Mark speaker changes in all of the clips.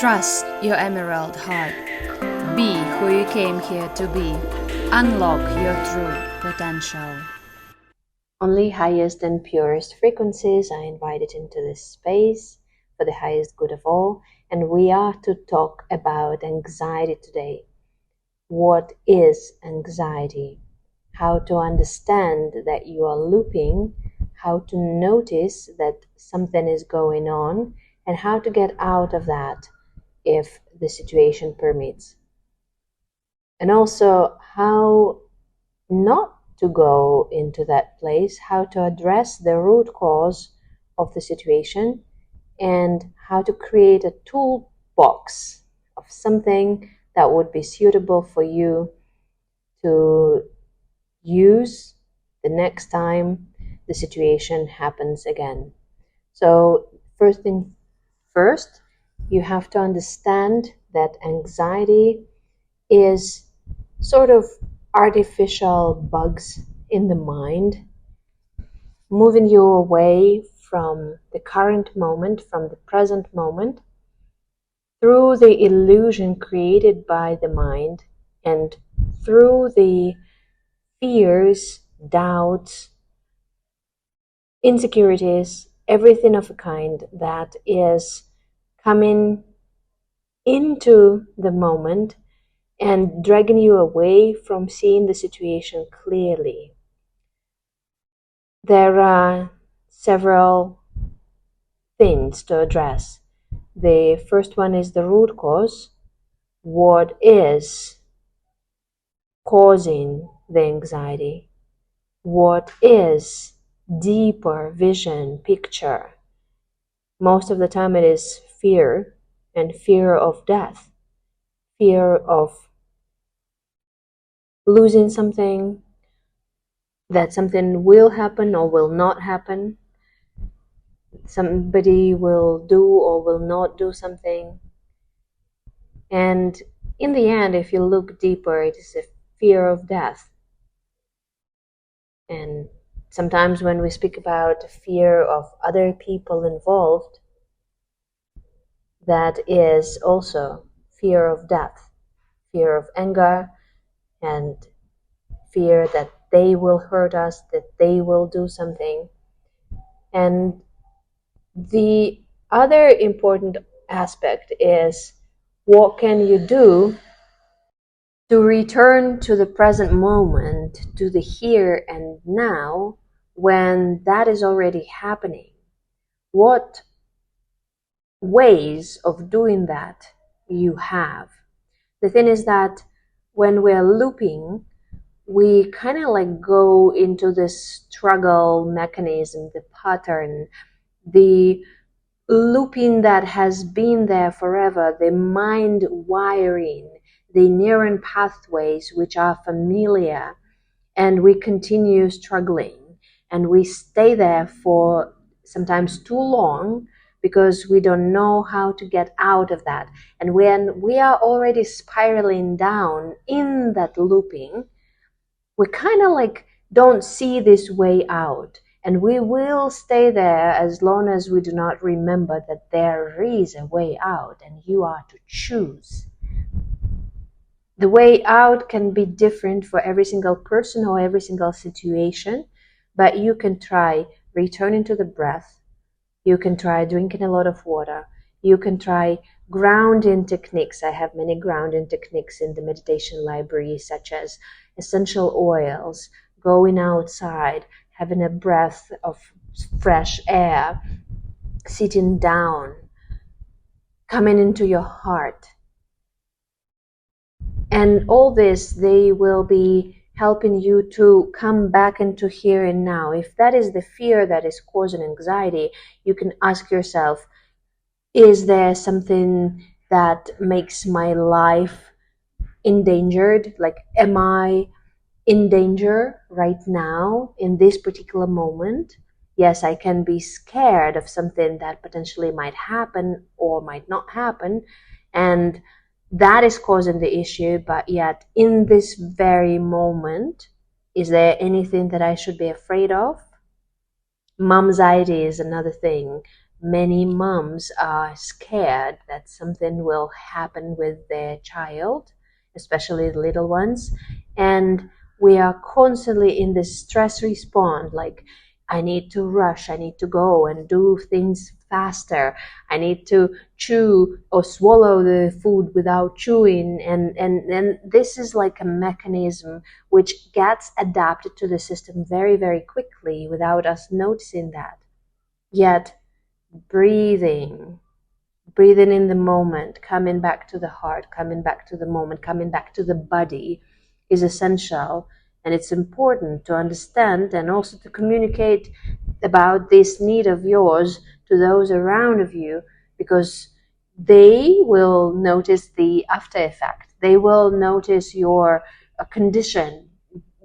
Speaker 1: Trust your emerald heart. Be who you came here to be. Unlock your true potential.
Speaker 2: Only highest and purest frequencies are invited into this space for the highest good of all, and we are to talk about anxiety today. What is anxiety? How to understand that you are looping, how to notice that something is going on, and how to get out of that if the situation permits. And also how not to go into that place, how to address the root cause of the situation, and how to create a toolbox of something that would be suitable for you to use the next time the situation happens again. So first thing first, you have to understand that anxiety is sort of artificial bugs in the mind, moving you away from the current moment, from the present moment, through the illusion created by the mind and through the fears, doubts, insecurities, everything of a kind that is coming into the moment and dragging you away from seeing the situation clearly. There are several things to address. The first one is the root cause. What is causing the anxiety? What is deeper vision, picture? Most of the time it is fear, and fear of death, fear of losing something, that something will happen or will not happen, somebody will do or will not do something. And in the end, if you look deeper, it is a fear of death. And sometimes when we speak about fear of other people involved, that is also fear of death, fear of anger, and fear that they will hurt us, that they will do something. And the other important aspect is, what can you do to return to the present moment, to the here and now, when that is already happening? What ways of doing that you have? The thing is that when we're looping, we kind of like go into this struggle mechanism, the pattern, the looping that has been there forever, the mind wiring, the neuron pathways which are familiar, and we continue struggling, and we stay there for sometimes too long because we don't know how to get out of that. And when we are already spiraling down in that looping, we kind of like don't see this way out, and we will stay there as long as we do not remember that there is a way out and you are to choose. The way out can be different for every single person or every single situation, but you can try returning to the breath, you can try drinking a lot of water, you can try grounding techniques. I have many grounding techniques in the meditation library, such as essential oils, going outside, having a breath of fresh air, sitting down, coming into your heart. And all this, they will be helping you to come back into here and now. If that is the fear that is causing anxiety, you can ask yourself, is there something that makes my life endangered? Like, am I in danger right now in this particular moment? Yes, I can be scared of something that potentially might happen or might not happen, and that is causing the issue, but yet in this very moment, is there anything that I should be afraid of? Mom's anxiety is another thing. Many moms are scared that something will happen with their child, especially the little ones, and we are constantly in this stress response, like I need to rush, I need to go and do things faster, I need to chew or swallow the food without chewing, and this is like a mechanism which gets adapted to the system very, very quickly without us noticing that. Yet breathing, breathing in the moment, coming back to the heart, coming back to the moment, coming back to the body is essential. And it's important to understand and also to communicate about this need of yours to those around of you, because they will notice the after effect. They will notice your condition.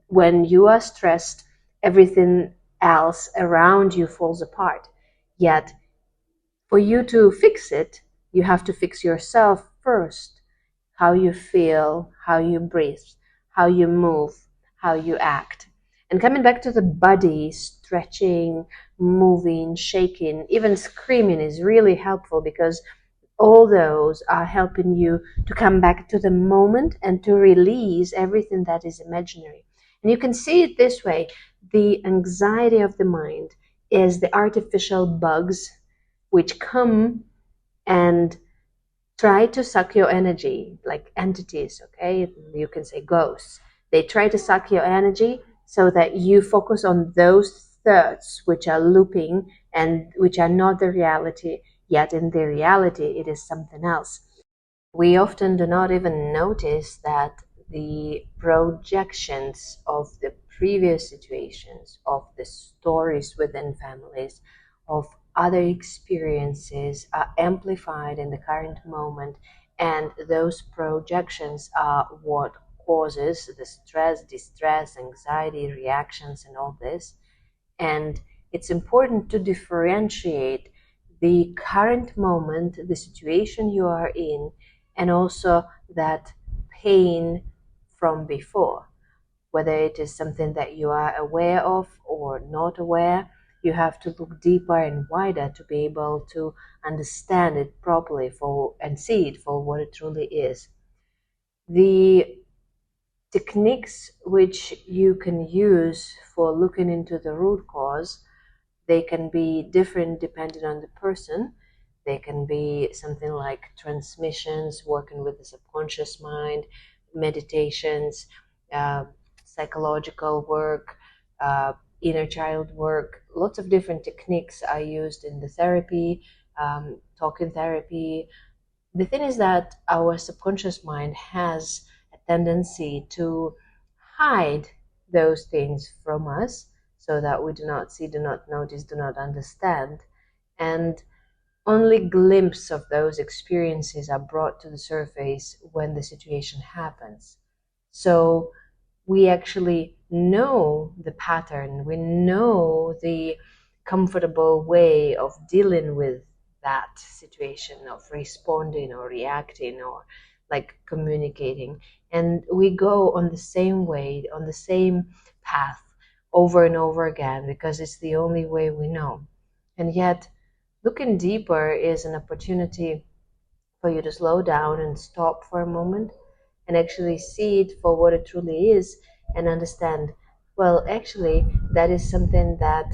Speaker 2: When you are stressed, everything else around you falls apart. Yet for you to fix it, you have to fix yourself first. How you feel, how you breathe, how you move, how you act. And coming back to the body, stretching, moving, shaking, even screaming is really helpful, because all those are helping you to come back to the moment and to release everything that is imaginary. And you can see it this way: the anxiety of the mind is the artificial bugs which come and try to suck your energy, like entities, okay? You can say ghosts. They try to suck your energy so that you focus on those thoughts which are looping and which are not the reality, yet in the reality it is something else. We often do not even notice that the projections of the previous situations, of the stories within families, of other experiences are amplified in the current moment, and those projections are what causes the stress, distress, anxiety, reactions, and all this. And it's important to differentiate the current moment, the situation you are in, and also that pain from before. Whether it is something that you are aware of or not aware, you have to look deeper and wider to be able to understand it properly and see it for what it truly is. The techniques which you can use for looking into the root cause, they can be different depending on the person. They can be something like transmissions, working with the subconscious mind, meditations, psychological work, inner child work. Lots of different techniques are used in the therapy, talking therapy. The thing is that our subconscious mind has a tendency to hide those things from us so that we do not see, do not notice, do not understand. And only glimpses of those experiences are brought to the surface when the situation happens. So we actually know the pattern, we know the comfortable way of dealing with that situation, of responding or reacting or like communicating. And we go on the same way, on the same path over and over again, because it's the only way we know. And yet, looking deeper is an opportunity for you to slow down and stop for a moment and actually see it for what it truly is, and understand, well, actually, that is something that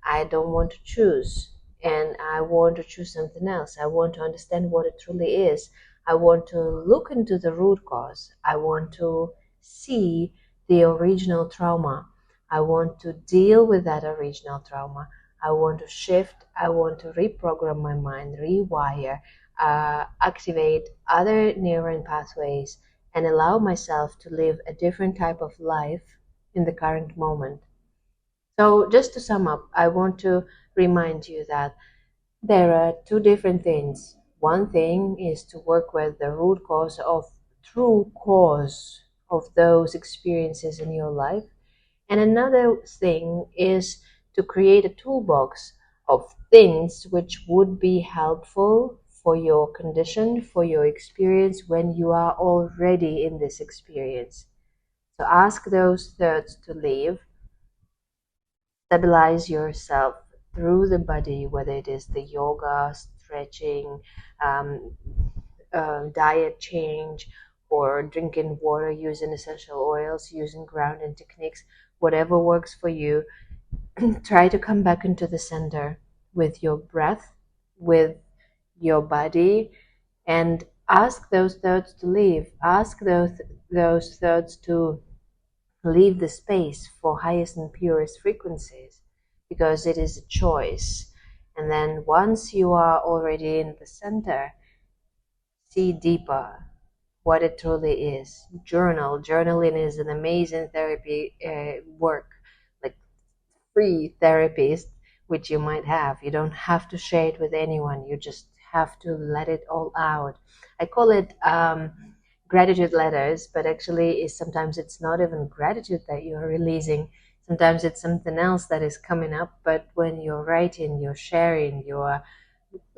Speaker 2: I don't want to choose, and I want to choose something else. I want to understand what it truly is. I want to look into the root cause. I want to see the original trauma. I want to deal with that original trauma. I want to shift. I want to reprogram my mind, rewire, activate other neuron pathways, and allow myself to live a different type of life in the current moment. So just to sum up, I want to remind you that there are two different things. One thing is to work with the root cause of true cause of those experiences in your life. And another thing is to create a toolbox of things which would be helpful for your condition, for your experience when you are already in this experience. So ask those thoughts to leave. Stabilize yourself, through the body, whether it is the yoga, stretching, um, diet change, or drinking water, using essential oils, using grounding techniques, whatever works for you. Try to come back into the center with your breath, with your body, and ask those thoughts to leave. Ask those thoughts to leave the space for highest and purest frequencies, because it is a choice. And then once you are already in the center, see deeper what it truly is. Journaling is an amazing therapy work, like free therapies which you might have. You don't have to share it with anyone. You just have to let it all out. I call it gratitude letters, but actually sometimes it's not even gratitude that you're releasing. Sometimes it's something else that is coming up, but when you're writing, you're sharing, you're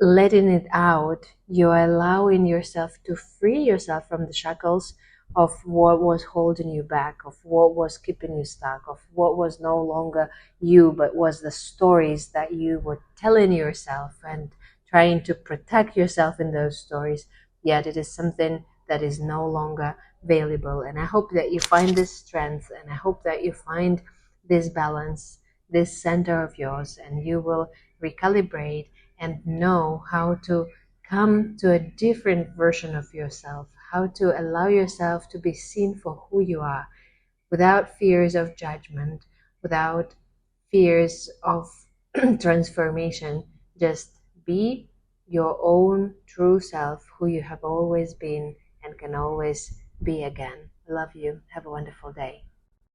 Speaker 2: letting it out, you're allowing yourself to free yourself from the shackles of what was holding you back, of what was keeping you stuck, of what was no longer you, but was the stories that you were telling yourself and trying to protect yourself in those stories. Yet it is something that is no longer available. And I hope that you find this strength, and I hope that you find this balance, this center of yours, and you will recalibrate and know how to come to a different version of yourself, how to allow yourself to be seen for who you are, without fears of judgment, without fears of transformation. Just be your own true self, who you have always been and can always be again. I love you. Have a wonderful day.